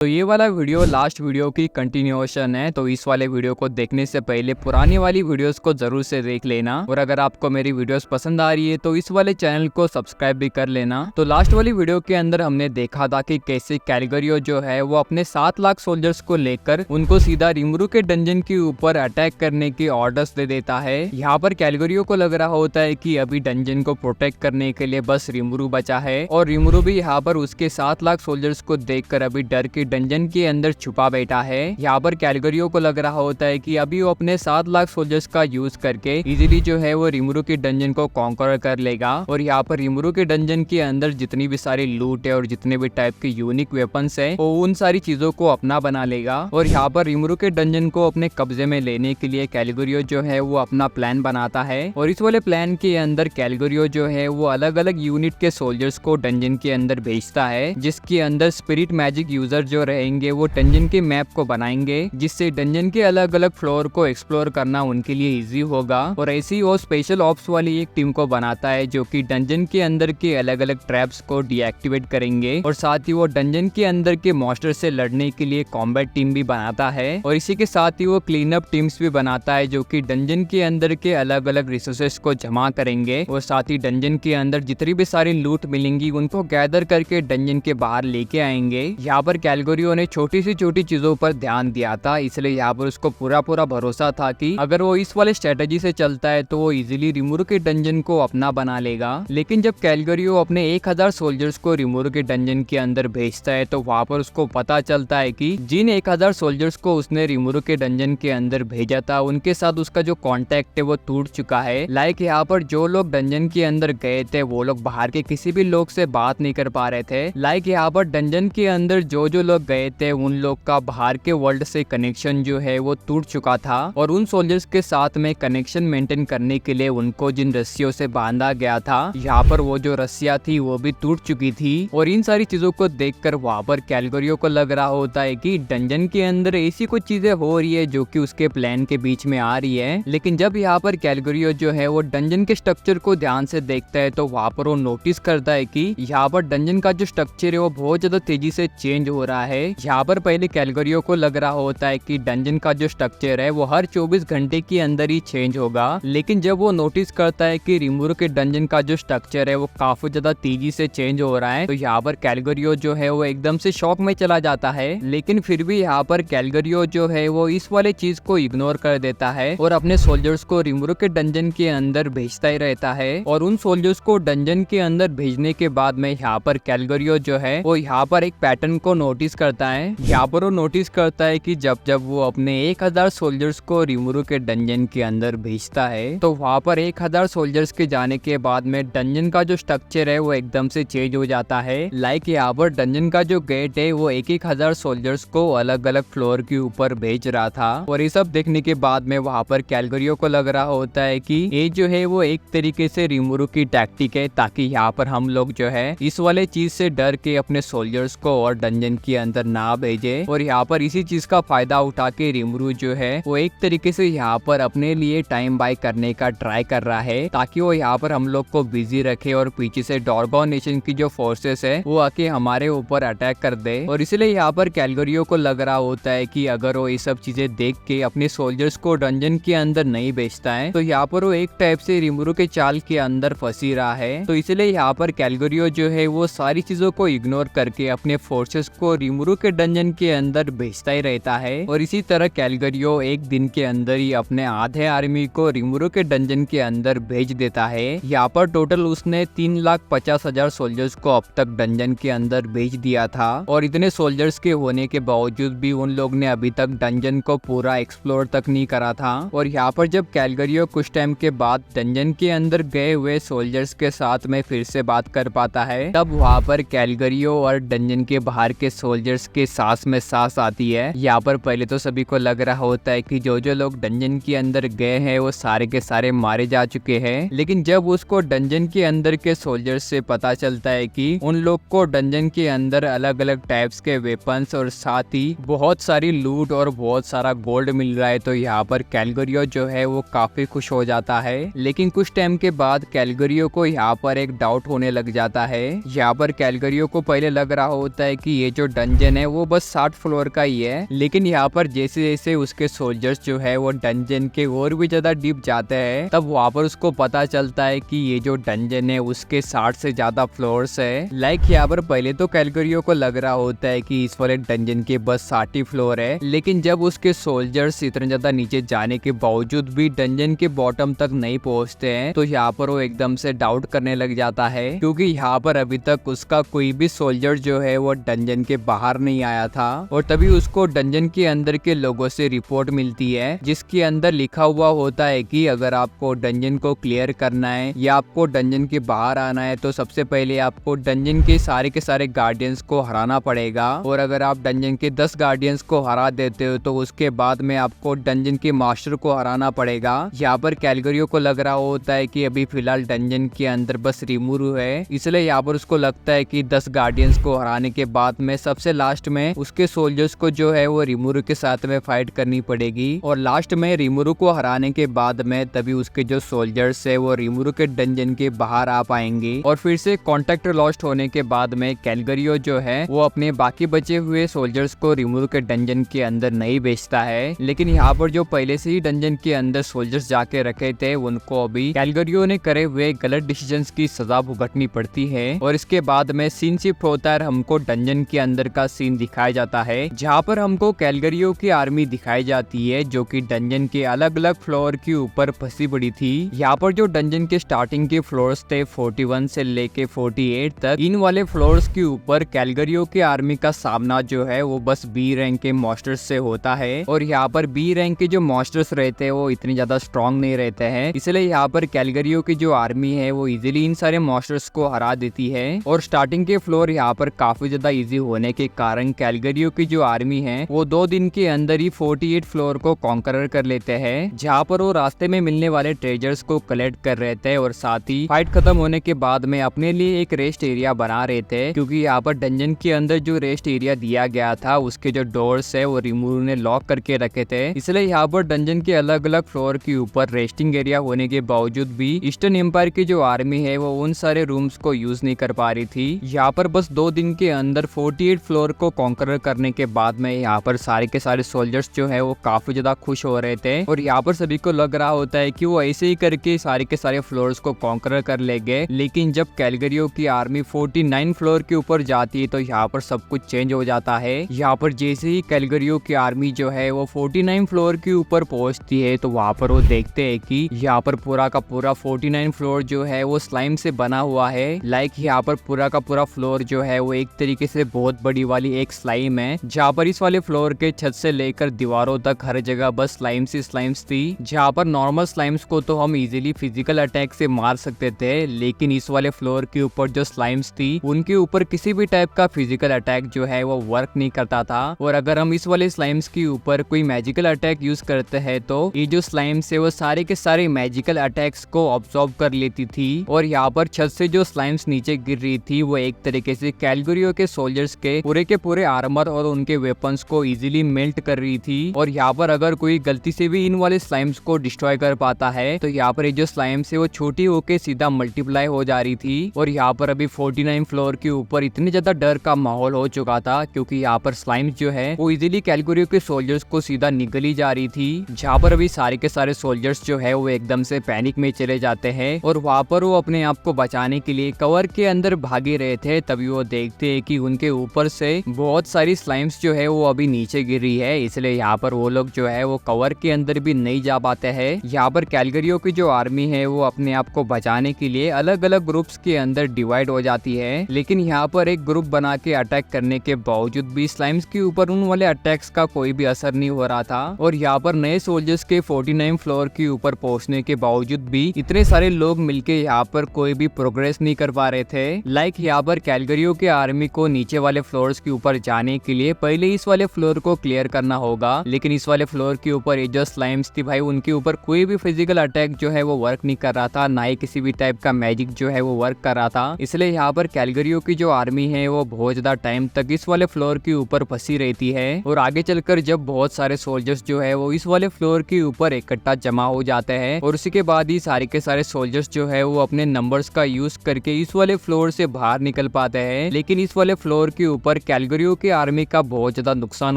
तो ये वाला वीडियो लास्ट वीडियो की कंटिन्यूएशन है। तो इस वाले वीडियो को देखने से पहले पुरानी वाली वीडियोस को जरूर से देख लेना। और अगर आपको मेरी वीडियोस पसंद आ रही है तो इस वाले चैनल को सब्सक्राइब भी कर लेना। तो लास्ट वाली वीडियो के अंदर हमने देखा था कि कैसे कैलगरियो जो है वो अपने 7 लाख सोल्जर्स को लेकर उनको सीधा रिमुरु के डंजन के ऊपर अटैक करने के ऑर्डर्स दे देता है। यहाँ पर कैलगरियो को लग रहा होता है कि अभी डंजन को प्रोटेक्ट करने के लिए बस रिमुरु बचा है, और रिमुरु भी यहाँ पर उसके 7 लाख सोल्जर्स को देखकर अभी डर के डंजन के अंदर छुपा बैठा है। यहाँ पर कैलगरियो को लग रहा होता है कि अभी वो अपने 7 लाख सोल्जर्स का यूज करके इजीली जो है वो रिमुरु के डंजन को कॉन्कर कर लेगा। और यहाँ पर रिमुरु के डंजन के अंदर जितनी भी सारी लूट है और जितने भी टाइप के यूनिक वेपन्स है वो उन सारी चीजों को अपना बना लेगा। और यहाँ पर रिमुरु के डंजन को अपने कब्जे में लेने के लिए कैलगरियो जो है वो अपना प्लान बनाता है। और इस वाले प्लान के अंदर कैलगरियो जो है वो अलग अलग यूनिट के सोल्जर्स को डंजन के अंदर भेजता है, जिसके अंदर स्पिरिट मैजिक यूजर जो रहेंगे वो डंजन के मैप को बनाएंगे, जिससे डंजन के अलग अलग फ्लोर को एक्सप्लोर करना उनके लिए इजी होगा। और ऐसी ही वो स्पेशल ऑप्स वाली एक टीम को बनाता है जो कि डंजन के अंदर के अलग अलग ट्रैप्स को डीएक्टिवेट करेंगे। और साथ ही वो डंजन के अंदर के मॉन्स्टर से लड़ने के लिए कॉम्बैट टीम भी बनाता है। और इसी के साथ ही वो क्लीन अप टीम्स भी बनाता है जो कि डंजन के अंदर के अलग अलग रिसोर्सेस को जमा करेंगे। और साथ ही डंजन के अंदर जितनी भी सारी लूट मिलेंगी उनको गैदर करके डंजन के बाहर लेके आएंगे। यहाँ पर कैलगरियो ने छोटी सी छोटी चीजों पर ध्यान दिया था, इसलिए यहाँ पर उसको पूरा भरोसा था कि अगर वो इस वाले स्ट्रेटेजी से चलता है तो वो इजीली रिमुरु के डंजन को अपना बना लेगा। लेकिन जब कैलगरियो अपने 1000 सोल्जर्स को रिमुरु के डंजन के अंदर भेजता है तो वहाँ पर उसको पता चलता है कि जिन 1000 सोल्जर्स को उसने रिमुरु के डंजन के अंदर भेजा था उनके साथ उसका जो कॉन्टेक्ट है वो टूट चुका है। लाइक यहाँ पर जो लोग डंजन के अंदर गए थे वो लोग बाहर के किसी भी लोग से बात नहीं कर पा रहे थे। लाइक यहाँ पर डंजन के अंदर जो लोग गए थे उन लोग का बाहर के वर्ल्ड से कनेक्शन जो है वो टूट चुका था। और उन सोल्जर्स के साथ में कनेक्शन मेंटेन करने के लिए उनको जिन रस्सियों से बांधा गया था यहाँ पर वो जो रस्सियां थी वो भी टूट चुकी थी। और इन सारी चीजों को देखकर वहाँ पर कैलगरियो को लग रहा होता है कि डंजन के अंदर ऐसी कुछ चीजें हो रही है जो कि उसके प्लान के बीच में आ रही है। लेकिन जब यहाँ पर कैलगरियो जो है वो डंजन के स्ट्रक्चर को ध्यान से देखता है तो वहाँ पर वो नोटिस करता है कि यहाँ पर डंजन का जो स्ट्रक्चर है वो बहुत ज्यादा तेजी से चेंज हो रहा है। यहाँ पर पहले कैलगरियो को लग रहा होता है कि डंजन का जो स्ट्रक्चर है वो हर 24 घंटे के अंदर ही चेंज होगा। लेकिन जब वो नोटिस करता है कि रिमुरु के डंजन का जो स्ट्रक्चर है वो काफी ज्यादा तेजी से चेंज हो रहा है तो यहाँ पर कैलगरियो जो है वो एकदम से शॉक में चला जाता है। लेकिन फिर भी यहाँ पर कैलगरियो जो है वो इस वाले चीज को इग्नोर कर देता है और अपने सोल्जर्स को रिमुरु के डंजन के अंदर भेजता ही रहता है। और उन सोल्जर्स को डंजन के अंदर भेजने के बाद में यहाँ पर कैलगरियो जो है वो यहाँ पर एक पैटर्न को नोटिस करता है। यहाँ पर वो नोटिस करता है कि जब वो अपने 1000 सोल्जर्स को रिमुरु के डंजन के अंदर भेजता है तो वहाँ पर 1000 सोल्जर्स के जाने के बाद में डंजन का जो स्ट्रक्चर है वो एकदम से चेंज हो जाता है। लाइक यहाँ पर डंजन का जो गेट है वो 1000 सोल्जर्स को अलग अलग फ्लोर के ऊपर भेज रहा था। और ये सब देखने के बाद में वहाँ पर कैलगरियो को लग रहा होता है कि ये जो है वो एक तरीके से रिमुरु की टैक्टिक है ताकि यहाँ पर हम लोग जो है इस वाले चीज से डर के अपने सोल्जर्स को और डंजन के अंदर ना भेजे। और यहाँ पर इसी चीज का फायदा उठा के रिमुरु जो है वो एक तरीके से यहाँ पर अपने लिए टाइम बाय करने का ट्राई कर रहा है ताकि वो यहाँ पर हम लोग को बिजी रखे और पीछे से डॉर्गो नेशन की जो फोर्सेस है वो आके हमारे ऊपर अटैक कर दे। और इसलिए यहाँ पर कैलगरियो को लग रहा होता है कि अगर वो ये सब चीजें देख के अपने सोल्जर्स को डंजन के अंदर नहीं भेजता है तो यहाँ पर वो एक टाइप से रिमुरु के चाल के अंदर फंसी रहा है। तो इसलिए यहाँ पर कैलगरियो जो है वो सारी चीजों को इग्नोर करके अपने फोर्सेस को रिमुरु के डंजन के अंदर भेजता ही रहता है। और इसी तरह कैलगरियो एक दिन के अंदर ही अपने आधे आर्मी को रिमुरु के डंजन के अंदर भेज देता है। यहाँ पर टोटल उसने 3,50,000 सोल्जर्स को अब तक डंजन के अंदर भेज दिया था। और इतने सोल्जर्स के होने के बावजूद भी उन लोग ने अभी तक डंजन को पूरा एक्सप्लोर तक नहीं करा था। और यहाँ पर जब कैलगरियो कुछ टाइम के बाद डंजन के अंदर गए हुए सोल्जर्स के साथ में फिर से बात कर पाता है तब वहाँ पर कैलगरियो और डंजन के बाहर के सोल्जर्स के सांस में सांस आती है। यहाँ पर पहले तो सभी को लग रहा होता है कि जो लोग डंजन के अंदर गए हैं वो सारे के सारे मारे जा चुके हैं। लेकिन जब उसको डंजन के अंदर के सोल्जर्स से पता चलता है कि उन लोग को डंजन के अंदर अलग अलग टाइप्स के वेपन्स और साथ ही बहुत सारी लूट और बहुत सारा गोल्ड मिल रहा है तो यहाँ पर कैलगरियो जो है वो काफी खुश हो जाता है। लेकिन कुछ टाइम के बाद कैलगरियो को यहाँ पर एक डाउट होने लग जाता है। यहाँ पर कैलगरियो को पहले लग रहा होता है कि ये जो डंजन है वो बस 60 फ्लोर का ही है, लेकिन यहाँ पर जैसे जैसे उसके सोल्जर्स जो है वो डंजन के और भी ज्यादा डीप जाते हैं, तब वहाँ पर उसको पता चलता है कि ये जो डंजन है उसके 60 से ज्यादा फ्लोर्स है। लाइक यहाँ पर पहले तो कैलगरियो को लग रहा होता है कि इस वाले डंजन के बस 60 फ्लोर है, लेकिन जब उसके सोल्जर्स इतने ज्यादा नीचे जाने के बावजूद भी डंजन के बॉटम तक नहीं पहुँचते हैं, तो यहाँ पर वो एकदम से डाउट करने लग जाता है, क्योंकि यहाँ पर अभी तक उसका कोई भी सोल्जर जो है वो डंजन के बाहर नहीं आया था। और तभी उसको डंजन के अंदर के लोगों से रिपोर्ट मिलती है, जिसके अंदर लिखा हुआ होता है कि अगर आपको डंजन को क्लियर करना है या आपको डंजन के बाहर आना है तो सबसे पहले आपको डंजन के सारे गार्डियंस को हराना पड़ेगा, और अगर आप डंजन के 10 गार्डियंस को हरा देते हो तो उसके बाद में आपको डंजन के मास्टर को हराना पड़ेगा। यहाँ पर कैलगरियो को लग रहा होता है कि अभी फिलहाल डंजन के अंदर बस रिमुरु है, इसलिए यहाँ पर उसको लगता है कि 10 गार्डियंस को हराने के बाद में सबसे लास्ट में उसके सोल्जर्स को जो है वो रिमुरु के साथ में फाइट करनी पड़ेगी, और लास्ट में रिमुरु को हराने के बाद में तभी उसके जो सोल्जर्स है वो रिमुरु के डंजन के बाहर आ पाएंगे। और फिर से कॉन्टेक्ट लॉस्ट होने के बाद में कैलगरियो जो है वो अपने बाकी बचे हुए सोल्जर्स को रिमुरु के डंजन के अंदर नहीं भेजता है, लेकिन यहाँ पर जो पहले से ही डंजन के अंदर सोल्जर्स जाके रखे थे उनको अभी कैलगरियो ने करे हुए गलत डिसीजंस की सजा भुगतनी पड़ती है। और इसके बाद में सीन शिफ्ट होता है, हमको डंजन के अंदर का सीन दिखाया जाता है, जहाँ पर हमको कैलगरियो की आर्मी दिखाई जाती है जो कि डंजन के अलग अलग फ्लोर के ऊपर फंसी पड़ी थी। यहाँ पर जो डंजन के स्टार्टिंग के फ्लोर्स थे 41 से लेके 48 तक, इन वाले फ्लोर्स के ऊपर कैलगरियो की आर्मी का सामना जो है वो बस बी रैंक के मॉन्स्टर्स से होता है, और यहाँ पर बी रैंक के जो मॉन्स्टर्स रहते हैं वो इतनी ज्यादा स्ट्रॉन्ग नहीं रहते हैं, इसलिए यहाँ पर कैलगरियो की जो आर्मी है वो इजीली इन सारे मॉन्स्टर्स को हरा देती है। और स्टार्टिंग के फ्लोर यहाँ पर काफी ज्यादा इजी होने के कारण कैलगरियो की जो आर्मी है वो 2 दिन के अंदर ही 48 फ्लोर को कॉन्करर कर लेते हैं, जहाँ पर वो रास्ते में मिलने वाले ट्रेजर्स को कलेक्ट कर रहे थे, और साथ ही फाइट खत्म होने के बाद में अपने लिए एक रेस्ट एरिया बना रहे थे, क्योंकि यहाँ पर डंजन के अंदर जो रेस्ट एरिया दिया गया था उसके जो डोर्स है वो रिमुरु ने लॉक करके रखे थे, इसलिए यहाँ पर डंजन के अलग अलग फ्लोर के ऊपर रेस्टिंग एरिया होने के बावजूद भी ईस्टर्न एम्पायर की जो आर्मी है वो उन सारे रूम्स को यूज नहीं कर पा रही थी। यहाँ पर बस 2 दिन के अंदर 48 फ्लोर को कॉन्करर करने के बाद में यहाँ पर सारे के सारे सोल्जर्स जो है वो काफी ज्यादा खुश हो रहे थे, और यहाँ पर सभी को लग रहा होता है कि वो ऐसे ही करके सारे के सारे फ्लोर्स को कॉन्करर कर लेंगे। लेकिन जब कैलगरियो की आर्मी 49 फ्लोर के ऊपर जाती है तो यहाँ पर सब कुछ चेंज हो जाता है। यहाँ पर जैसे ही कैलगरियो की आर्मी जो है वो 49 फ्लोर के ऊपर पहुंचती है तो वहाँ पर वो देखते हैं कि यहाँ पर पूरा का पूरा 49 फ्लोर जो है वो स्लाइम से बना हुआ है। लाइक यहाँ पर पूरा का पूरा फ्लोर जो है वो एक तरीके से बहुत बड़ी वाली एक स्लाइम है, जहाँ पर इस वाले फ्लोर के छत से लेकर दीवारों तक हर जगह बस स्लाइम्स थी। जहाँ पर नॉर्मल स्लाइम्स को तो हम इजीली फिजिकल अटैक से मार सकते थे, लेकिन इस वाले फ्लोर के ऊपर जो स्लाइम्स थी उनके ऊपर किसी भी टाइप का फिजिकल अटैक जो है वो वर्क नहीं करता था। और अगर हम इस वाले स्लाइम्स के ऊपर कोई मैजिकल अटैक यूज करते हैं तो ये जो स्लाइम्स है वो सारे के सारे मैजिकल अटैक्स को ऑब्जॉर्व कर लेती थी। और यहाँ पर छत से जो स्लाइम्स नीचे गिर रही थी वो एक तरीके से कैलगरियो के सोल्जर्स के पूरे आर्मर और उनके वेपन्स को इजीली मेल्ट कर रही थी। और यहाँ पर अगर कोई गलती से भी इन वाले स्लाइम्स को डिस्ट्रॉय कर पाता है तो यहाँ पर ये जो स्लाइम्स है वो छोटी होके सीधा मल्टीप्लाई हो जा रही थी। और यहाँ पर अभी 49 फ्लोर के ऊपर इतनी ज्यादा डर का माहौल हो चुका था, क्योंकि यहाँ पर स्लाइम्स जो है वो इजीली कैलगरियो के सोल्जर्स को सीधा निगली जा रही थी। जहाँ पर अभी सारे के सारे सोल्जर्स जो है वो एकदम से पैनिक में चले जाते हैं, और वहाँ पर वो अपने आप को बचाने के लिए कवर के अंदर भागे रहे थे। तभी वो देखते हैं कि उनके ऊपर से बहुत सारी स्लाइम्स जो है वो अभी नीचे गिर रही है, इसलिए यहाँ पर वो लोग जो है वो कवर के अंदर भी नहीं जा पाते हैं। यहाँ पर कैलगरियो की जो आर्मी है वो अपने आप को बचाने के लिए अलग अलग ग्रुप्स के अंदर डिवाइड हो जाती है, लेकिन यहाँ पर एक ग्रुप बना के अटैक करने के बावजूद भी स्लाइम्स के ऊपर उन वाले अटैक्स का कोई भी असर नहीं हो रहा था। और यहाँ पर नए सोल्जर्स के 49 फ्लोर के ऊपर पहुंचने के बावजूद भी इतने सारे लोग मिलके यहाँ पर कोई भी प्रोग्रेस नहीं कर पा रहे थे। लाइक यहाँ पर कैलगरियो के आर्मी को नीचे वाले फ्लोर्स के ऊपर जाने के लिए पहले इस वाले फ्लोर को क्लियर करना होगा, लेकिन इस वाले फ्लोर के ऊपर ये जो स्लाइम्स थी भाई उनके ऊपर कोई भी फिजिकल अटैक जो है वो वर्क नहीं कर रहा था, ना ही किसी भी टाइप का मैजिक जो है वो वर्क कर रहा था। इसलिए यहाँ पर कैलगरियो की जो आर्मी है वो बहुत ज्यादा टाइम तक इस वाले फ्लोर के ऊपर फंसी रहती है। और आगे चलकर जब बहुत सारे सोल्जर्स जो है वो इस वाले फ्लोर के ऊपर इकट्ठा जमा हो जाते हैं, और उसी के बाद ही सारे के सारे सोल्जर्स जो है वो अपने नंबर्स का यूज करके इस वाले फ्लोर से बाहर निकल पाते हैं। लेकिन इस वाले फ्लोर के ऊपर कैलगरियो की आर्मी का बहुत ज्यादा नुकसान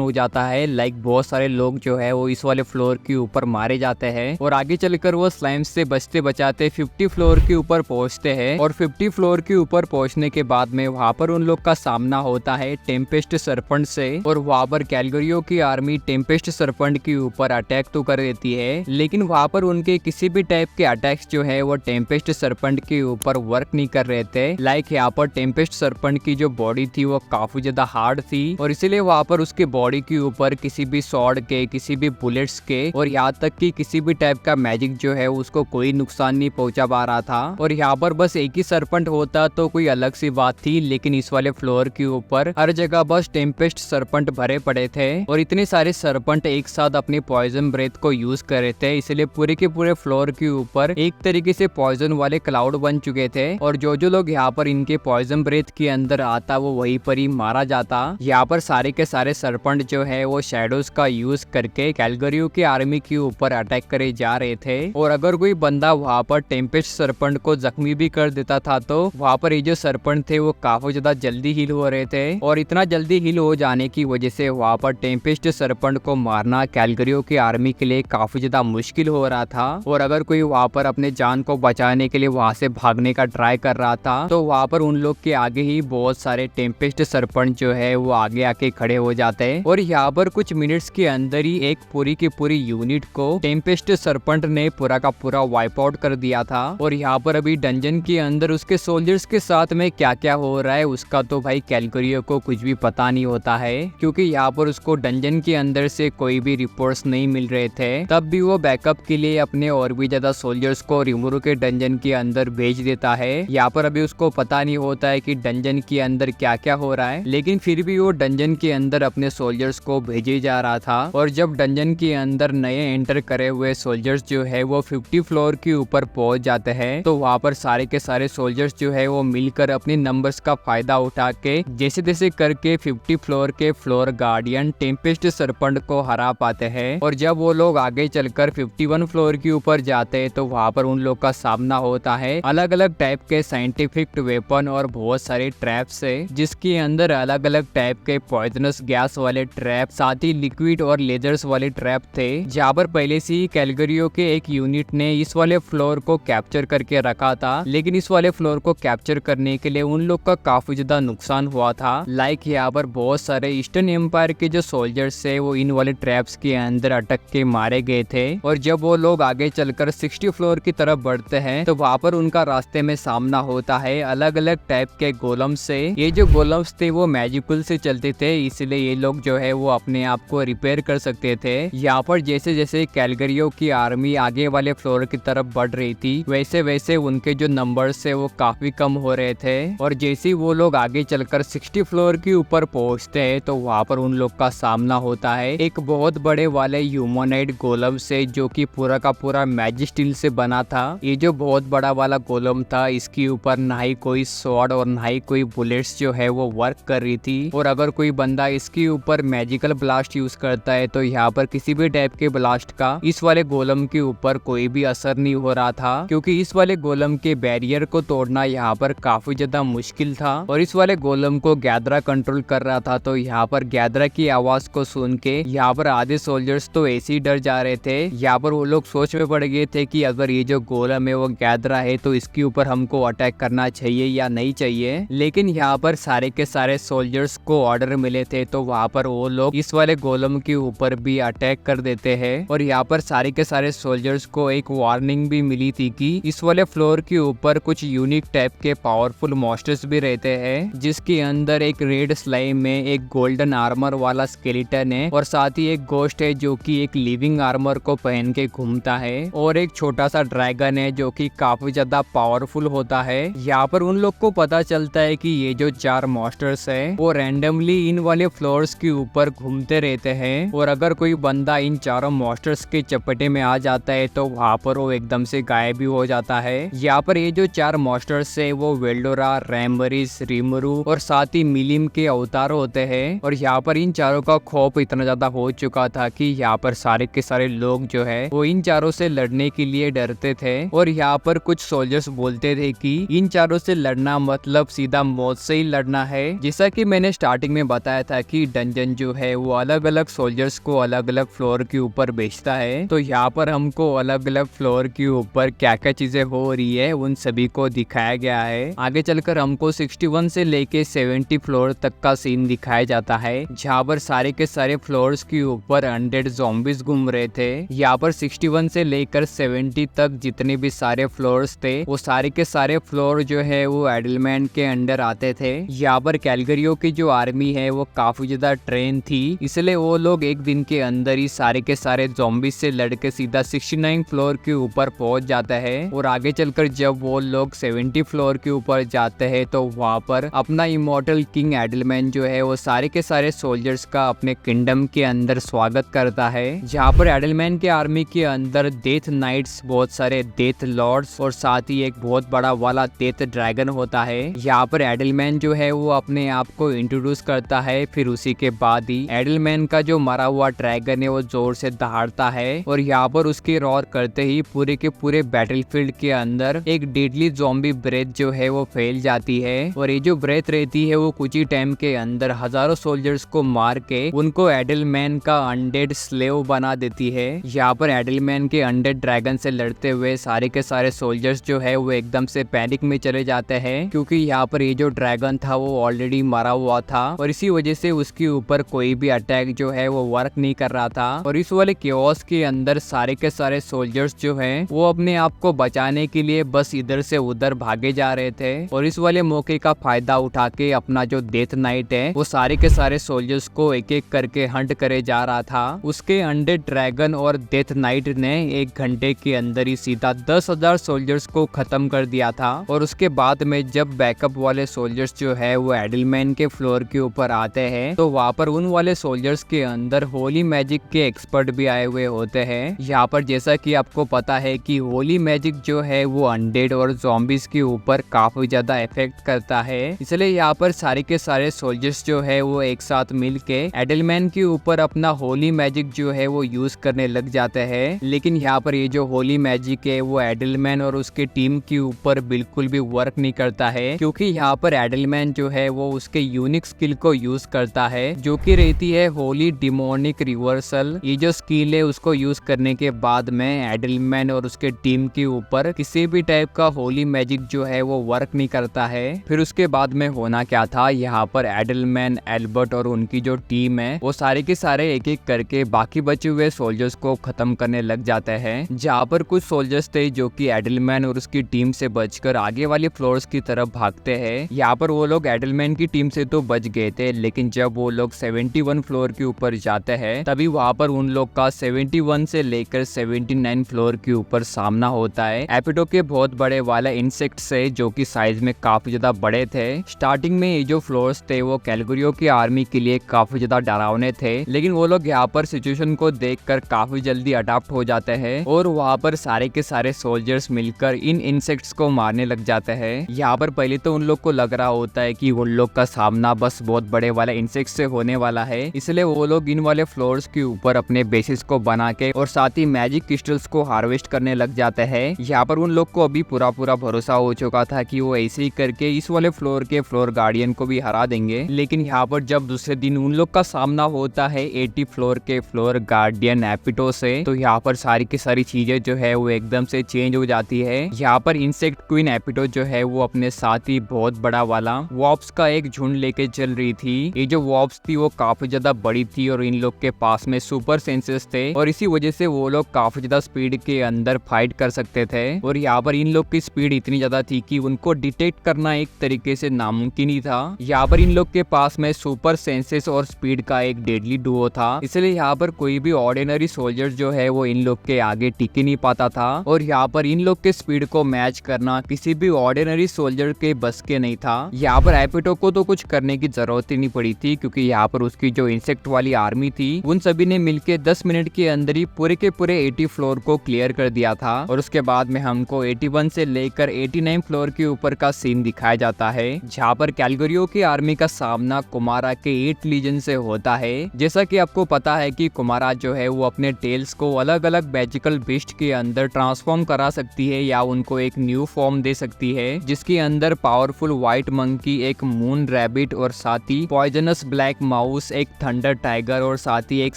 हो जाता है। लाइक बहुत सारे लोग जो है वो इस वाले फ्लोर के ऊपर मारे जाते हैं और आगे चलकर वो स्लाइम से बचते बचाते 50 फ्लोर के ऊपर पहुंचते हैं और 50 फ्लोर के ऊपर पहुंचने के बाद में वहां पर उन लोग का सामना होता है टेम्पेस्ट सरपंट से और वहां पर कैलगरियो की आर्मी टेम्पेस्ट सरपंट के ऊपर अटैक तो कर देती है, लेकिन वहां पर उनके किसी भी टाइप के अटैक्स जो है वो टेम्पेस्ट सरपंट के ऊपर वर्क नहीं कर रहे थे। लाइक यहाँ पर टेम्पेस्ट सरपंट की जो बॉडी थी वो काफी ज्यादा हार्ड थी और इसीलिए वहां पर उसके बॉडी के ऊपर किसी भी स्वॉर्ड के, किसी भी बुलेट्स के और यहाँ तक कि किसी भी टाइप का मैजिक जो है उसको कोई नुकसान नहीं पहुंचा पा रहा था। और यहाँ पर बस एक ही सरपंट होता तो कोई अलग सी बात थी, लेकिन इस वाले फ्लोर के ऊपर हर जगह बस टेम्पेस्ट सरपंट भरे पड़े थे और इतने सारे सरपंट एक साथ अपने पॉइजन ब्रेथ को यूज कर रहे थे, इसलिए पूरे के पूरे फ्लोर के ऊपर एक तरीके से पॉइजन वाले क्लाउड बन चुके थे और जो लोग यहाँ पर इनके पॉइजन ब्रेथ के अंदर आता वो वहीं पर ही मारा जाता। यहाँ पर सारे के सारे सरपंट जो है वो शैडोज का यूज करके कैलगरियो की आर्मी के ऊपर अटैक करे जा रहे थे और अगर कोई बंदा वहाँ पर टेम्पेस्ट सरपंट को जख्मी भी कर देता था तो वहाँ पर ये जो सरपंट थे वो काफी ज्यादा जल्दी हील हो रहे थे और इतना जल्दी हील हो जाने की वजह से वहाँ पर टेम्पेस्ट सरपंट को मारना कैलगरियो की आर्मी के लिए काफी ज्यादा मुश्किल हो रहा था। और अगर कोई वहाँ पर अपने जान को बचाने के लिए वहाँ से भागने का ट्राई कर रहा था तो वहाँ पर उन लोग के आगे ही बहुत सारे टेम्पेस्ट सरपंट जो है वो आगे आके खड़े हो जाते हैं और यहाँ पर कुछ मिनट्स के अंदर ही एक पूरी की पूरी यूनिट को टेम्पेस्ट सरपंट ने पूरा का पूरा वाइप आउट कर दिया था। और यहाँ पर अभी डंजन के अंदर उसके सोल्जर्स के साथ में क्या क्या हो रहा है उसका तो भाई कैलगरियो को कुछ भी पता नहीं होता है, क्योंकि यहाँ पर उसको डंजन के अंदर से कोई भी रिपोर्ट्स नहीं मिल रहे थे। तब भी वो बैकअप के लिए अपने और भी ज्यादा सोल्जर्स को रिमुरु के डंजन के अंदर भेज देता है। यहाँ पर अभी उसको पता नहीं होता है कि डंजन के अंदर क्या क्या हो रहा है, लेकिन फिर भी वो डंजन के अंदर अपने सोल्जर्स को भेजे जा रहा था। और जब डंजन के अंदर नए एंटर करे हुए सोल्जर्स जो है वो 50 फ्लोर के ऊपर पहुंच जाते हैं तो वहाँ पर सारे के सारे सोल्जर्स जो है वो मिलकर अपने नंबर्स का फायदा उठा के जैसे तैसे करके 50 फ्लोर के फ्लोर गार्डियन टेम्पेस्ट सरपंट को हरा पाते हैं। और जब वो लोग आगे चलकर 51 फ्लोर के ऊपर जाते हैं तो वहाँ पर उन लोग का सामना होता है अलग अलग टाइप के साइंटिफिक वेपन और बहुत सारे ट्रैप से, जिसके अंदर अलग अलग टाइप के पॉइजनस गैस वाले ट्रैप साथ ही लिक्विड और लेजर्स वाले ट्रैप थे। जहाँ पर पहले से ही कैलगरियो के एक यूनिट ने इस वाले फ्लोर को कैप्चर करके रखा था, लेकिन इस वाले फ्लोर को कैप्चर करने के लिए उन लोग का काफी ज्यादा नुकसान हुआ था। लाइक यहाँ पर बहुत सारे ईस्टर्न एम्पायर के जो सोल्जर्स है वो इन वाले ट्रैप्स के अंदर अटक के मारे गए थे। और जब वो लोग आगे चलकर 60 फ्लोर की तरफ बढ़ते हैं तो वहाँ पर उनका रास्ते में सामना होता है अलग अलग टाइप के गोलम से। ये जो गोलम्स थे वो मैजिकल से चलते थे, इसलिए ये लोग जो है वो अपने आप को रिपेयर कर सकते थे। यहाँ पर जैसे जैसे कैलगरियो की आर्मी आगे वाले फ्लोर की तरफ बढ़ रही थी वैसे वैसे उनके जो नंबर्स है वो काफी कम हो रहे थे। और जैसे ही वो लोग आगे चलकर 60 फ्लोर के ऊपर पहुंचते हैं तो वहाँ पर उन लोग का सामना होता है एक बहुत बड़े वाले ह्यूमनॉइड गोलम से, जो कि पूरा का पूरा मैजिक स्टील से बना था। ये जो बहुत बड़ा वाला गोलम था इसके ऊपर ना ही कोई स्वॉर्ड और ना ही कोई बुलेट्स जो है वो वर्क कर रही थी। और अगर कोई बंदा इसके ऊपर मैजिकल ब्लास्ट यूज करता है तो यहाँ पर किसी भी टाइप के ब्लास्ट का इस वाले गोलम के ऊपर कोई भी असर नहीं हो रहा था, क्योंकि इस वाले गोलम के बैरियर को तोड़ना यहाँ पर काफी ज्यादा मुश्किल था। और इस वाले गोलम को गैदरा कंट्रोल कर रहा था, तो यहाँ पर गैदरा की आवाज को सुन के यहाँ पर आधे सोल्जर्स तो ऐसे ही डर जा रहे थे। यहाँ पर वो लोग सोच में पड़ गए थे कि अगर ये जो गोलम है वो गैदरा है तो इसके ऊपर हमको अटैक करना चाहिए या नहीं चाहिए। लेकिन यहाँ पर सारे के सारे सोल्जर्स को ऑर्डर मिले थे तो वहाँ पर वो लोग इस वाले गोलम के ऊपर भी अटैक कर देते हैं। और यहाँ पर सारे के सारे सोल्जर्स को एक वार्निंग भी मिली थी कि इस वाले फ्लोर के ऊपर कुछ यूनिक टाइप के पावरफुल मॉन्स्टर्स भी रहते हैं, जिसके अंदर एक रेड स्लाइम में एक गोल्डन आर्मर वाला स्केलेटन है और साथ ही एक गोस्ट है जो कि एक लिविंग आर्मर को पहन के घूमता है और एक छोटा सा ड्रैगन है जो कि काफी ज्यादा पावरफुल होता है। यहाँ पर उन लोग को पता चलता है कि ये जो 4 मॉन्स्टर्स है वो रैंडमली इन वाले फ्लोर्स के ऊपर घूमते रहते हैं और अगर कोई बंदा इन चारों मॉन्स्टर्स के चपेटे में आ जाता है तो वहाँ पर वो एकदम से गायब भी हो जाता है। यहाँ पर ये जो 4 मॉन्स्टर्स है वो वेल्डोरा, रैमबरिस, रिमुरु और साथ ही मिलिम के अवतार होते हैं। और यहाँ पर इन चारों का खौफ इतना ज्यादा हो चुका था कि यहाँ पर सारे के सारे लोग जो है वो इन चारों से लड़ने के लिए डरते थे। और यहाँ पर कुछ सोल्जर्स बोलते थे कि इन चारों से लड़ना मतलब सीधा मौत से ही लड़ना है। जैसा कि मैंने स्टार्टिंग में बताया था कि डंजन जो है वो अलग अलग सोल्जर्स को अलग अलग फ्लोर के ऊपर भेजता है, तो यहाँ पर हमको अलग अलग फ्लोर के ऊपर क्या क्या चीजें हो रही है उन सभी को दिखाया गया है। आगे चलकर हमको 61 से लेके 70 फ्लोर तक का सीन दिखाया जाता है, जहाँ पर सारे के सारे फ्लोर्स के ऊपर 100 ज़ॉम्बीज घूम रहे थे। यहाँ पर 61 से लेकर 70 तक जितने भी सारे फ्लोर्स थे वो सारे के सारे फ्लोर जो है वो एडलमैन के अंडर आते थे। यहाँ पर कैलगरियो की जो आर्मी है वो काफी ज्यादा ट्रेन थी, इसलिए वो लोग एक दिन के अंदर ही सारे के सारे ज़ॉम्बीज से लड़के सीधा 69 फ्लोर के ऊपर पहुंच जाता है। और आगे चलकर जब वो लोग 70 फ्लोर के ऊपर जाते हैं तो वहाँ पर अपना इमॉर्टल किंग एडलमैन जो है वो सारे के सारे सोल्जर्स का अपने किंगडम के अंदर स्वागत करता है, जहाँ पर एडलमैन के आर्मी के अंदर डेथ नाइट्स, बहुत सारे डेथ लॉर्ड्स और साथ ही एक बहुत बड़ा वाला डेथ ड्रैगन होता है। यहाँ पर एडलमैन जो है वो अपने आप को इंट्रोड्यूस करता है, फिर उसी के बाद ही एडलमैन का जो मरा हुआ ड्रैगन है वो जोर से दहाड़ता है और यहाँ पर उसके रॉर करते ही पूरे के पूरे बैटलफील्ड के अंदर एक डेडली ज़ॉम्बी ब्रेथ जो है वो फैल जाती है। और ये जो ब्रेथ रहती है वो कुछ ही टाइम के अंदर हजारों सोल्जर्स को मार के उनको एडलमैन का अनडेड स्लेव बना देती है। यहाँ पर एडलमैन के अनडेड ड्रैगन से लड़ते हुए सारे के सारे सोल्जर्स जो है वो एकदम से पैनिक में चले जाते हैं, क्योंकि यहाँ पर ये जो ड्रैगन था वो ऑलरेडी मरा हुआ था और इसी वजह से उसके ऊपर कोई भी अटैक जो है वो वर्क नहीं कर रहा था। और इस वाले केओस के अंदर सारे के सारे सोल्जर्स जो हैं वो अपने आप को बचाने के लिए बस इधर से उधर भागे जा रहे थे। और इस वाले मौके का फायदा उठा के अपना जो डेथ नाइट है वो सारे के सारे सोल्जर्स को एक एक करके हंट करे जा रहा था। उसके अनडेड ड्रैगन और डेथ नाइट ने 1 घंटे के अंदर ही सीधा 10,000 सोल्जर्स को खत्म कर दिया था। और उसके बाद में जब बैकअप वाले सोल्जर्स जो है वो एडलमैन के फ्लोर के ऊपर आते हैं तो वहाँ पर उन वाले सोल्जर्स के अंदर होली मैजिक के एक्सपर्ट भी आए हुए होते हैं। यहाँ पर जैसा कि आपको पता है कि होली मैजिक जो है वो अनडेड और ज़ॉम्बीज के ऊपर काफी ज्यादा इफेक्ट करता है, इसलिए यहाँ पर सारे के सारे सोल्जर्स जो है वो एक साथ मिल के एडलमैन के ऊपर अपना होली मैजिक जो है वो यूज करने लग जाते हैं। लेकिन यहाँ पर ये जो होली मैजिक है वो एडलमैन और उसके टीम के ऊपर बिल्कुल भी वर्क नहीं करता है, क्योंकि यहाँ पर एडलमैन जो है वो उसके यूनिक स्किल को यूज करता है जो कि रहती है होली डिमोनिक रिवर्सल। ये जो स्किल है उसको यूज करने के बाद में एडलमैन और उसके टीम के ऊपर किसी भी टाइप का होली मैजिक जो है वो वर्क नहीं करता है। फिर उसके बाद में होना क्या था, यहाँ पर एडलमैन, एल्बर्ट और उनकी जो टीम है वो सारे के सारे एक एक करके बाकी बचे हुए सोल्जर्स को खत्म करने लग जाते हैं। जहाँ पर कुछ सोल्जर्स थे जो कि एडलमैन और उसकी टीम से बचकर आगे वाले फ्लोर्स की तरफ भागते हैं। यहाँ पर वो लोग एडलमैन की टीम से तो बच गए थे, लेकिन जब वो लोग 71 फ्लोर के ऊपर जाते हैं तभी वहाँ पर उन लोग का 71 से लेकर 79 फ्लोर के ऊपर सामना होता है एपिडो के बहुत बड़े वाला इंसेक्ट से, जो कि साइज में काफी ज्यादा बड़े थे। स्टार्टिंग में ये जो फ्लोर्स थे वो कैलगरियो की आर्मी के लिए काफी ज्यादा डरावने थे, लेकिन वो लोग यहाँ पर सिचुएशन को देखकर काफी जल्दी अडाप्ट हो जाते हैं और वहाँ पर सारे के सारे सोल्जर्स मिलकर इन इंसेक्ट्स को मारने लग जाते हैं। यहाँ पर पहले तो उन लोग को लग रहा होता है कि उन लोग का सामना बस बहुत बड़े वाला इंसेक्ट से होने वाला है, इसलिए वो लोग इन वाले फ्लोर्स के ऊपर अपने बेसिस को बना के और साथ ही मैजिक क्रिस्टल्स को हार्वेस्ट करने लग जाते हैं। यहाँ पर उन लोग को अभी पूरा भरोसा हो चुका था कि वो ऐसे ही करके इस वाले फ्लोर के फ्लोर गार्डियन को भी हरा देंगे। लेकिन यहाँ पर जब दूसरे दिन उन लोग का सामना होता है 80 फ्लोर के फ्लोर गार्डियन एपिटो से, तो यहाँ पर सारी की सारी चीजें जो है वो एकदम से चेंज हो जाती है। यहाँ पर इंसेक्ट क्वीन एपिटो जो है वो अपने साथ ही बहुत बड़ा वाला वॉप्स का एक झुंड लेके चल रही थी। ये जो वॉप्स थी वो काफी ज्यादा बड़ी थी और इन लोग के पास में सुपर सेंसेस थे और इसी वजह से वो लोग काफी ज्यादा स्पीड के अंदर फाइट कर सकते थे। और यहाँ पर इन लोग की स्पीड इतनी ज्यादा थी कि उनको डिटेक्ट करना एक तरीके से नामुमकिन ही था। यहाँ पर इन लोग के पास में सुपर सेंसेस और स्पीड का एक डेडली डुओ था, इसलिए यहाँ पर कोई भी ऑर्डिनरी सोल्जर जो है वो इन लोग के आगे टिक नहीं पाता था। और यहाँ पर इन लोग के स्पीड को मैच करना किसी भी ऑर्डिनरी सोल्जर के बस के नहीं था। यहाँ पर एपिटो को तो कुछ करने की जरूरत ही नहीं पड़ी थी, क्योंकि यहाँ पर उसकी जो इंसेक्ट वाली आर्मी थी उन सभी ने मिलकर 10 मिनट के अंदर ही पूरे के पूरे 80 फ्लोर को क्लियर कर दिया था। और उसके बाद में हमको 81 से लेकर 89 फ्लोर के ऊपर का सीन दिखाया जाता है, जहाँ पर कैलगरियो की आर्मी का सामना कुमारा के 8 लीजन से होता है। जैसा कि आपको पता है कि कुमारा जो है वो अपने टेल्स को अलग अलग मैजिकल बीस्ट के अंदर ट्रांसफॉर्म करा सकती है या उनको एक न्यू फॉर्म दे सकती है, जिसके अंदर पावरफुल व्हाइट मंकी एक मून रैबिट और साथ ही पॉइजनस ब्लैक माउस, एक थंडर टाइगर और साथ ही एक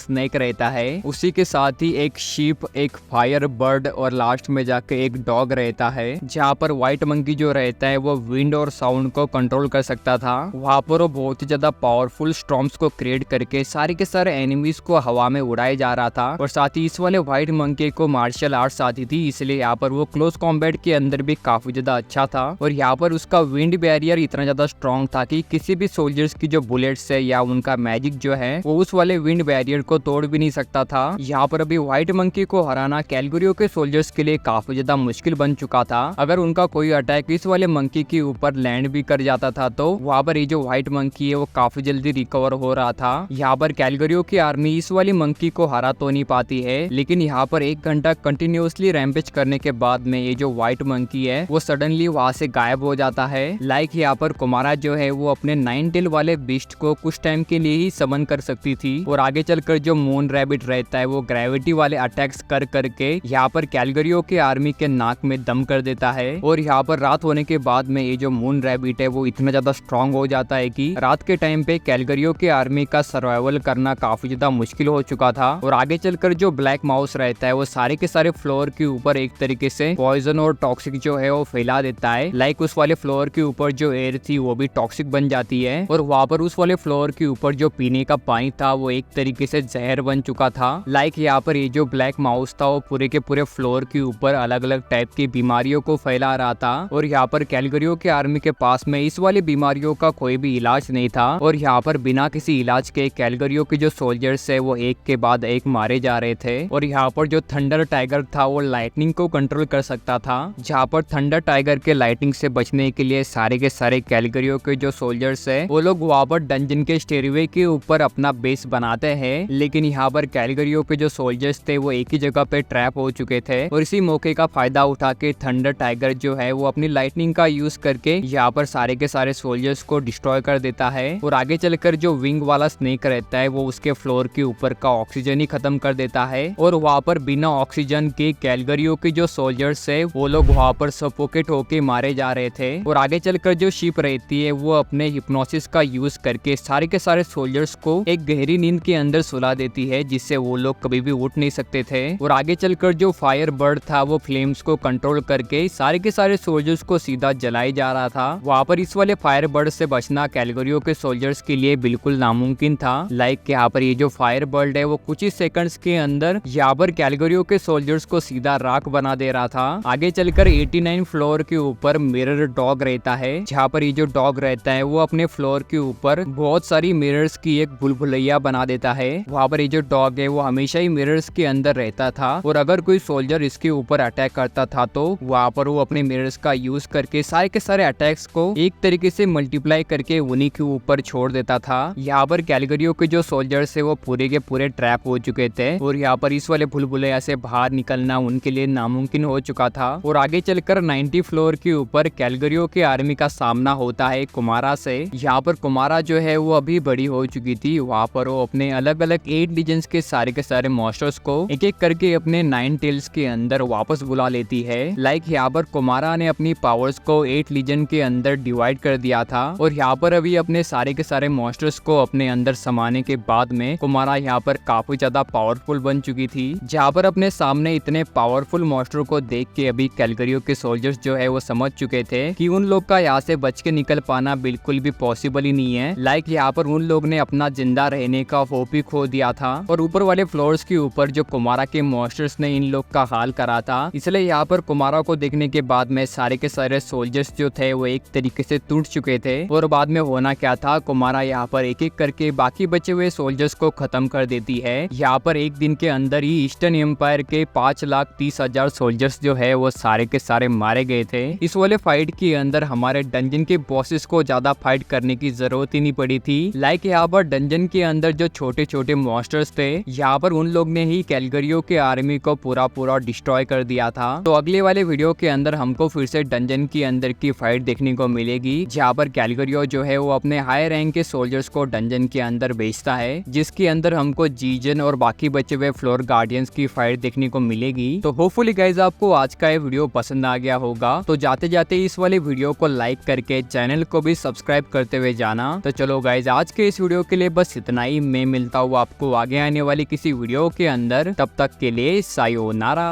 स्नेक रहता है। उसी के साथ ही एक शीप, एक फायर बर्ड और लास्ट में जाके एक डॉग रहता है। जहाँ पर व्हाइट मंकी जो रहता है वो विंड और साउंड को कंट्रोल कर सकता था। वहाँ पर वो बहुत ही ज्यादा पावरफुल स्टॉर्म्स को क्रिएट करके सारे के सारे एनिमीज को हवा में उड़ाए जा रहा था। और साथ ही इस वाले व्हाइट मंकी को मार्शल आर्ट्स आती थी, इसलिए यहाँ पर वो क्लोज कॉम्बैट के अंदर भी काफी ज्यादा अच्छा था। और यहाँ पर उसका विंड बैरियर इतना ज्यादा स्ट्रॉन्ग था कि किसी भी सोल्जर्स की जो बुलेट्स है या उनका मैजिक जो है वो उस वाले विंड बैरियर को तोड़ भी नहीं सकता था। यहाँ पर अभी व्हाइट मंकी को हराना कैलगरियो के सोल्जर्स के लिए काफी ज्यादा मुश्किल बन चुका था। अगर उनका कोई अटैक इस वाले मंकी के ऊपर लैंड भी कर जाता था तो वहाँ पर ये जो व्हाइट मंकी है वो काफी जल्दी रिकवर हो रहा था। यहाँ पर कैलगरियो की आर्मी इस वाली मंकी को हरा तो नहीं पाती है, लेकिन यहाँ पर 1 घंटा कंटिन्यूअसली रैम्पेज करने के बाद में ये जो व्हाइट मंकी है वो सडनली वहाँ से गायब हो जाता है। लाइक यहाँ पर कुमारा जो है वो अपने 9 टेल वाले बीस्ट को कुछ टाइम के लिए ही समन कर सकती थी। और आगे चलकर जो मून रैबिट रहता है वो ग्रेविटी वाले अटैक्स कर करके यहाँ पर कैलगरियो के आर्मी के नाक में दम कर देता है। और यहाँ पर रात होने के बाद में ये जो मून रैबिट है वो इतना ज्यादा स्ट्रॉन्ग हो जाता है कि रात के टाइम पे कैलगरियो के आर्मी का सर्वाइवल करना काफी ज्यादा मुश्किल हो चुका था। और आगे चलकर जो ब्लैक माउस रहता है वो सारे के सारे फ्लोर के ऊपर एक तरीके से पॉइजन और टॉक्सिक जो है वो फैला देता है। लाइक उस वाले फ्लोर के ऊपर जो एयर थी वो भी टॉक्सिक बन जाती है। और वहाँ पर उस वाले फ्लोर के ऊपर जो पीने का पानी था वो एक तरीके से जहर बन चुका था। लाइक यहाँ पर ये जो ब्लैक माउस था वो पूरे के पूरे फ्लोर के ऊपर अलग अलग टाइप की बीमारियों को फैला रहा था। और यहाँ पर कैलगरियो के आर्मी के पास में इस वाली बीमारियों का कोई भी इलाज नहीं था। और यहाँ पर बिना किसी इलाज के कैलगरियो के जो सोल्जर्स है वो एक के बाद एक मारे जा रहे थे। और यहाँ पर जो थंडर टाइगर था वो लाइटनिंग को कंट्रोल कर सकता था। जहाँ पर थंडर टाइगर के लाइटनिंग से बचने के लिए सारे के सारे कैलगरियो के जो सोल्जर्स है वो लोग वहाँ पर डंजन के स्टेयरवे के ऊपर अपना बेस बनाते हैं। लेकिन यहाँ पर कैलगरियो के जो सोल्जर्स थे वो एक ही जगह पे ट्रैप हो चुके थे। और इसी मौके का फायदा उठा के थंडर टाइगर जो है वो अपनी लाइटनिंग का यूज करके यहाँ पर सारे के सारे सोल्जर्स को डिस्ट्रॉय कर देता है। और आगे चलकर जो विंग वाला स्नेक रहता है वो उसके फ्लोर के ऊपर का ऑक्सीजन ही खत्म कर देता है। और वहाँ पर बिना ऑक्सीजन के कैलगरियो के जो सोल्जर्स है वो लोग वहाँ पर सफोकेट होके मारे जा रहे थे। और आगे चलकर जो शिप रहती है वो अपने हिप्नोसिस का यूज करके सारे के सारे सोल्जर्स को एक गहरी नींद के अंदर सुला देती है, जिससे वो लोग कभी भी उठ नहीं सकते थे। और आगे चलकर जो फायर बर्ड था वो फ्लेम्स को कंट्रोल करके सारे के सारे सोल्जर्स को सीधा जलाए जा रहा था। वहाँ पर इस वाले फायर बर्ड से बचना कैलगरियो के सोल्जर्स के लिए बिल्कुल नामुमकिन था। लाइक यहाँ पर ये जो फायर बर्ड है वो कुछ ही सेकंड्स के अंदर यहाँ पर कैलगरियो के सोल्जर्स को सीधा राख बना दे रहा था। आगे चलकर 89 फ्लोर के ऊपर मिरर डॉग रहता है। जहाँ पर ये जो डॉग रहता है वो अपने फ्लोर के ऊपर बहुत सारी मिरर्स की एक भूलभुलैया बना देता है। वहाँ पर ये जो डॉग है वो हमेशा ही मिरर्स के अंदर रहता था। और अगर कोई सोल्जर इसके ऊपर अटैक करता था तो वहाँ पर वो अपने मिरर्स का यूज करके सारे के सारे अटैक्स को एक तरीके से मल्टीप्लाई करके उन्हीं के ऊपर छोड़ देता था। यहाँ पर कैलगरियो के जो सोल्जर्स है वो पूरे के पूरे ट्रैप हो चुके थे। और यहाँ पर इस वाले भूलभुलैया से बाहर निकलना उनके लिए नामुमकिन हो चुका था। और आगे चलकर 90 फ्लोर के ऊपर कैलगरियो के आर्मी का सामना होता है कुमारा से। यहाँ पर कुमारा जो है वो अभी बड़ी हो चुकी थी। वहाँ पर वो अपने अलग अलग 8 लीजेंड्स के सारे मॉन्स्टर्स को एक एक करके अपने 9 टेल्स के अंदर वापस बुला लेती है। लाइक यहाँ पर कुमारा ने अपनी पावर्स को 8 लीजेंड के अंदर डिवाइड कर दिया था। और यहाँ पर अभी अपने सारे के सारे मॉन्स्टर्स को अपने अंदर समाने के बाद में कुमारा यहाँ पर काफी ज्यादा पावरफुल बन चुकी थी। जहाँ पर अपने सामने इतने पावरफुल मॉन्स्टर को देख के अभी कैलगरियो के सोल्जर्स जो है वो समझ चुके थे कि उन लोग का यहाँ से बच के निकल पाना बिल्कुल भी पॉसिबल ही नहीं है। लाइक यहाँ पर उन लोग ने अपना जिंदा रहने का होप ही खो दिया था। और ऊपर वाले फ्लोर्स के ऊपर जो कुमारा के मॉन्स्टर्स ने इन लोग का हाल करा था, इसलिए यहाँ पर कुमारा को देखने के बाद में सारे के सारे सोल्जर्स जो थे वो एक तरीके से टूट चुके थे। और बाद में होना क्या था, कुमारा यहाँ पर एक एक करके बाकी बचे हुए सोल्जर्स को खत्म कर देती है। यहाँ पर एक दिन के अंदर ही ईस्टर्न एम्पायर के 5,30,000 सोल्जर्स जो है वो सारे के सारे मारे गए थे। इस वाले फाइट के अंदर हमारे डंजन के बॉसेस को ज्यादा फाइट करने की जरूरत ही नहीं पड़ी थी। लाइक यहाँ पर डंजन के अंदर जो छोटे छोटे मॉन्स्टर्स थे यहाँ पर उन लोग ने ही कैलगरियो के आर्मी को पूरा डिस्ट्रॉय कर दिया था। तो अगले वाले वीडियो के अंदर हमको फिर से डंजन के अंदर की फाइट देखने को मिलेगी, जहाँ पर कैलगरियो जो है वो अपने हाई रैंक के सोल्जर्स को डंजन के अंदर भेजता है, जिसके अंदर हमको जीजन और बाकी बचे हुए फ्लोर गार्डियंस की फाइट देखने को मिलेगी। तो होपफुली गाइज आपको आज का ये वीडियो पसंद आ गया होगा। तो जाते जाते इस वाले वीडियो को लाइक करके चैनल को भी सब्सक्राइब सब्सक्राइब करते हुए जाना। तो चलो गाइज आज के इस वीडियो के लिए बस इतना ही। मैं मिलता हूँ आपको आगे आने वाली किसी वीडियो के अंदर, तब तक के लिए सायोनारा।